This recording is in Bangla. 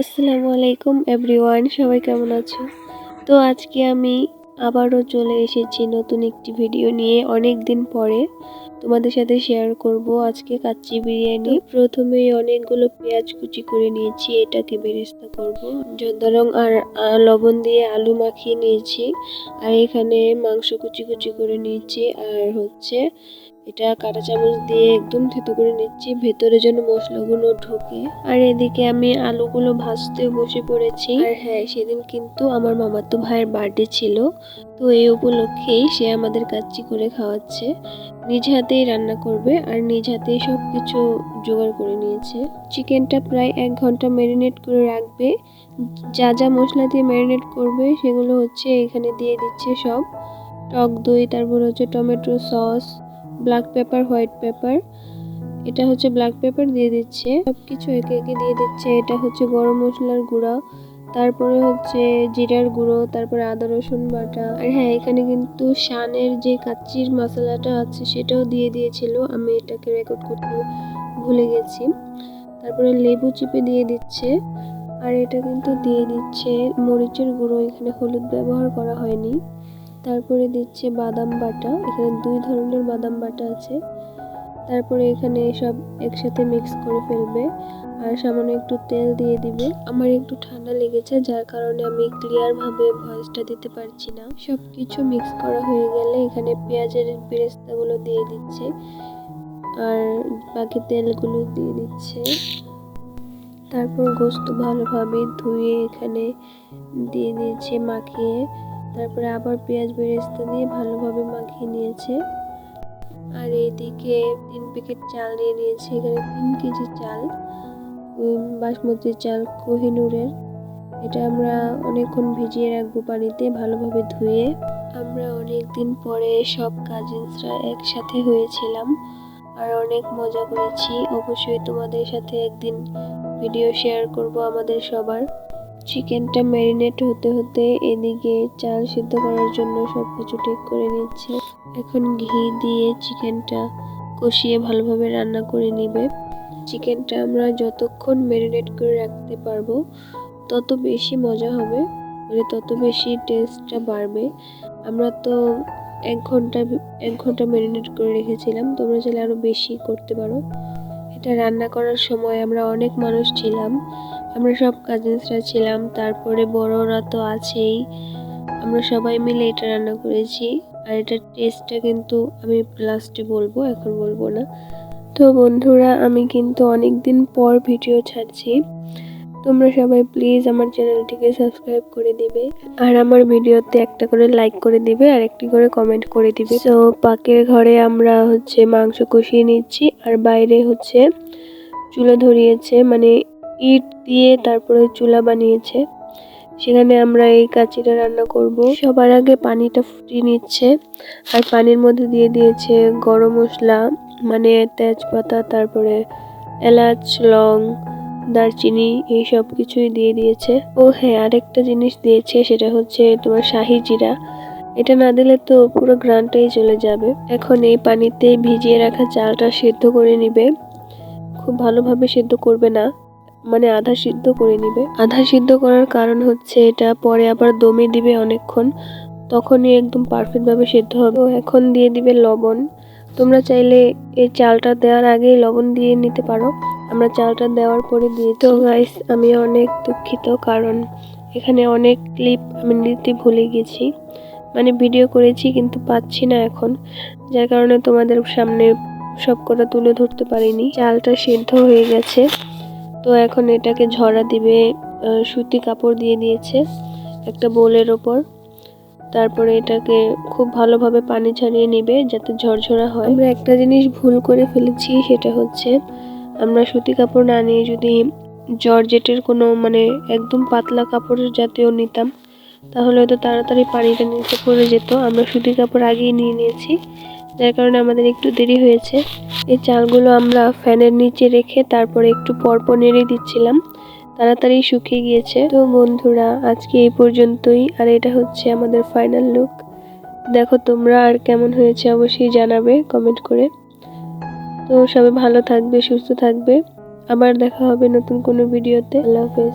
আসসালামু আলাইকুম এভরিওয়ান, সবাই কেমন আছো? তো আজকে আমি আবারও চলে এসেছি নতুন একটি ভিডিও নিয়ে। অনেক দিন পরে তোমাদের সাথে শেয়ার করব আজকে কাচ্চি বিরিয়ানি। প্রথমেই অনেকগুলো পেঁয়াজ কুচি করে নিয়েছি, এটাকে বেরেস্তা করব। জর্দা রং আর লবণ দিয়ে আলু মাখিয়ে নিয়েছি, আর এখানে মাংস কুচি কুচি করে নিয়েছি, আর হচ্ছে এটা কাঁটা চামচ দিয়ে একদম থেতো করে নিচ্ছি ভেতরে যেন মশলাগুলো ঢোকে। আর এদিকে আমি আলুগুলো ভাজতে বসে পড়েছি। আর হ্যাঁ, সেদিন কিন্তু আমার মামাতো ভাইয়ের বার্থডে ছিল, তো এই উপলক্ষেই সে আমাদের কাচ্চি করে খাওয়াচ্ছে। নিজ হাতেই রান্না করবে আর নিজ হাতেই সবকিছু জোগাড় করে নিয়েছে। চিকেনটা প্রায় 1 ঘন্টা ম্যারিনেট করে রাখবে। যা যা মশলা দিয়ে ম্যারিনেট করবে সেগুলো হচ্ছে এখানে দিয়ে দিচ্ছে সব। টক দই, তারপর হচ্ছে tomato sauce, black pepper, white paper, এটা হচ্ছে ব্ল্যাক পেপার দিয়ে দিচ্ছে, সবকিছু একে একে দিয়ে দিচ্ছে। এটা হচ্ছে গরম মশলার গুঁড়া, তারপরে হচ্ছে জিরার গুঁড়ো, তারপরে আদা রসুন বাটা। আর হ্যাঁ, এখানে কিন্তু শানের যে কাচ্চির মশলাটা আছে সেটাও দিয়ে দিয়েছিল, আমি এটাকে রেকর্ড করতে ভুলে গেছি। তারপরে লেবু চিপে দিয়ে দিচ্ছে, আর এটা কিন্তু দিয়ে দিচ্ছে মরিচের গুঁড়ো, এখানে হলুদ ব্যবহার করা হয়নি। তারপরে দিচ্ছে বাদাম বাটা, এখানে 2 ধরনের বাদাম বাটা আছে। তারপরে এখানে সব একসাথে মিক্স করে ফেলবে, আর সামান্য একটু তেল দিয়ে দিবে। আমার একটু ঠান্ডা লেগেছে, যার কারণে আমি ক্লিয়ার ভাবে ভয়েসটা দিতে পারছি না। সবকিছু মিক্স করা হয়ে গেলে এখানে পেঁয়াজের বেরেস্তাগুলো দিয়ে দিচ্ছে, আর বাকি তেলগুলো দিয়ে দিচ্ছে। তারপর গোস্ত ভালোভাবে ধুয়ে এখানে দিয়ে দিয়েছে মাখিয়ে। তারপরে আবার পেঁয়াজ বেরেস্তা দিয়ে ভালোভাবে মাখিয়ে নিয়েছে। আর এইদিকে 3 প্যাকেট চাল নিয়ে নিয়েছে, এখানে 3 কেজি চাল, বাসমতি চাল কোহিনুরের। এটা আমরা অনেকক্ষণ ভিজিয়ে রাখবো পানিতে ভালোভাবে ধুয়ে। আমরা অনেক দিন পরে সব কাজিনসরা একসাথে হয়েছিলাম আর অনেক মজা করেছি। অবশ্যই তোমাদের সাথে একদিন ভিডিও শেয়ার করব আমাদের সবার। চিকেনটা ম্যারিনেট হতে হতে এদিকে চাল সিদ্ধ করার জন্য সবকিছু ঠিক করে নিচ্ছে। এখন ঘি দিয়ে চিকেনটা কষিয়ে ভালোভাবে রান্না করে নিবে। চিকেনটা আমরা যতক্ষণ ম্যারিনেট করে রাখতে পারবো তত বেশি মজা হবে, মানে তত বেশি টেস্টটা বাড়বে। আমরা তো 1 ঘন্টা ম্যারিনেট করে রেখেছিলাম, তোমরা চাইলে আরো বেশি করতে পারো। এটা রান্না করার সময় আমরা অনেক মানুষ ছিলাম, আমরা সব কাজিনসরা ছিলাম, তারপরে বড়রা তো আছেই। আমরা সবাই মিলে এটা রান্না করেছি, আর এটার টেস্টটা কিন্তু আমি লাস্টে বলবো, এখন বলবো না। তো বন্ধুরা, আমি কিন্তু অনেক দিন পর ভিডিও ছাড়ছি, তোমরা সবাই প্লিজ আমার চ্যানেলটিকে সাবস্ক্রাইব করে দিবে, আর আমার ভিডিওতে একটা করে লাইক করে দিবে আর একটি করে কমেন্ট করে দিবে। তো পাকের ঘরে আমরা হচ্ছে মাংস কষিয়ে নিচ্ছি, আর বাইরে হচ্ছে চুলা ধরিয়েছে, মানে ইট দিয়ে তারপরে চুলা বানিয়েছে, সেখানে আমরা এই কাচ্চিটা রান্না করব। সবার আগে পানিটা ফুটিয়ে নিচ্ছে, আর পানির মধ্যে দিয়ে দিয়েছে গরম মশলা, মানে তেজপাতা, তারপরে এলাচ, লং, দারচিনি, এই সব কিছুই দিয়ে দিয়েছে। ও হ্যাঁ, আরেকটা জিনিস দিয়েছে, সেটা হচ্ছে তোমার শাহি জিরা। এটা না দিলে তো পুরো ঘ্রাণটাই চলে যাবে। এখন এই পানিতে ভিজিয়ে রাখা চালটা সেদ্ধ করে নিবে, খুব ভালোভাবে সেদ্ধ করবে না, মানে আধা সিদ্ধ করে নিবে। আধা সিদ্ধ করার কারণ হচ্ছে এটা পরে আবার দমে দিবে অনেকক্ষণ, তখনই একদম পারফেক্ট ভাবে সেদ্ধ হবে। এখন দিয়ে দিবে লবণ, তোমরা চাইলে এই চালটা দেওয়ার আগেই লবণ দিয়ে নিতে পারো, আমরা চালটা দেওয়ার পরে দিয়ে। তো গাইস, আমি অনেক দুঃখিত, কারণ এখানে অনেক ক্লিপ আমি নিতে ভুলে গেছি, মানে ভিডিও করেছি কিন্তু পাচ্ছি না এখন, যার কারণে তোমাদের সামনে সব কটা তুলে ধরতে পারিনি। চালটা সেদ্ধ হয়ে গেছে, তো এখন এটাকে ঝরা দিবে। সুতি কাপড় দিয়ে দিয়েছে একটা বোলের ওপর, তারপরে এটাকে খুব ভালোভাবে পানি ছাড়িয়ে নিবে যাতে ঝরঝরা হয়। আমরা একটা জিনিস ভুল করে ফেলেছি, সেটা হচ্ছে আমরা সুতি কাপড় না নিয়ে যদি জর্জেটের কোনো মানে একদম পাতলা কাপড় জাতীয় নিতাম, তাহলে হয়তো তাড়াতাড়ি পানিটা নিচে পড়ে যেত। আমরা সুতি কাপড় আগেই নিয়ে নিয়েছি, যার কারণে আমাদের একটু দেরি হয়েছে। এই চালগুলো আমরা ফ্যানের নিচে রেখে তারপরে একটু পরপর নেড়ে দিচ্ছিলাম, তাড়াতাড়ি শুকিয়ে গিয়েছে। তো বন্ধুরা, আজকে এই পর্যন্তই, আর এটা হচ্ছে আমাদের ফাইনাল লুক। দেখো তোমরা, আর কেমন হয়েছে অবশ্যই জানাবে কমেন্ট করে। তো সবাই ভালো থাকবে, সুস্থ থাকবে, আবার দেখা হবে নতুন কোনো ভিডিওতে। আল্লাহ হাফেজ।